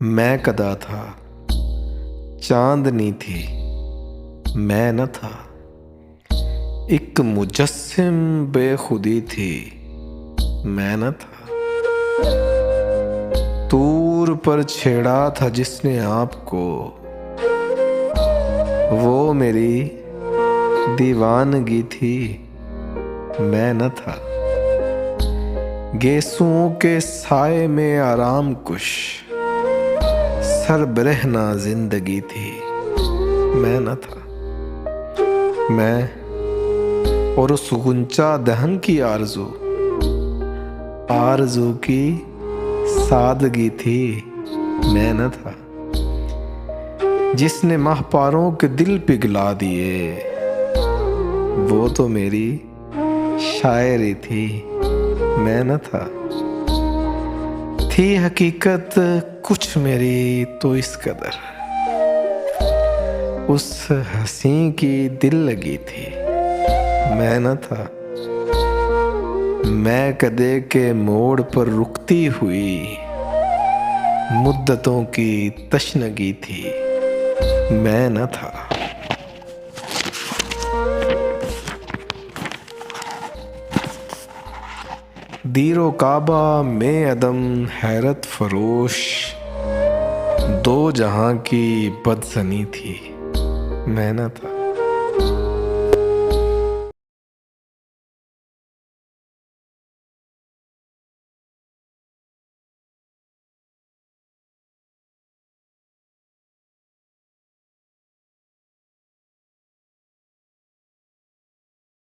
मैं कदा था, चांदनी थी, मैं न था। एक मुजस्सिम बेखुदी थी, मैं न था। तूर पर छेड़ा था जिसने आपको, वो मेरी दीवानगी थी, मैं न था। गेसुओं के साए में आराम कुश, सरबरहना जिंदगी थी, मैं न था। मैं और उस गुंचा दहन की आरज़ू की सादगी थी, मैं न था। जिसने महपारों के दिल पिघला दिए, वो तो मेरी शायरी थी, मैं न था। थी हकीकत कुछ मेरी तो इस कदर, उस हंसी की दिल लगी थी, मैं न था। मैं कदे के मोड़ पर रुकती हुई मुद्दतों की तशनगी थी, मैं न था। दीरो काबा में अदम हैरत फरोश, दो जहां की बदसनी थी, मैं न था।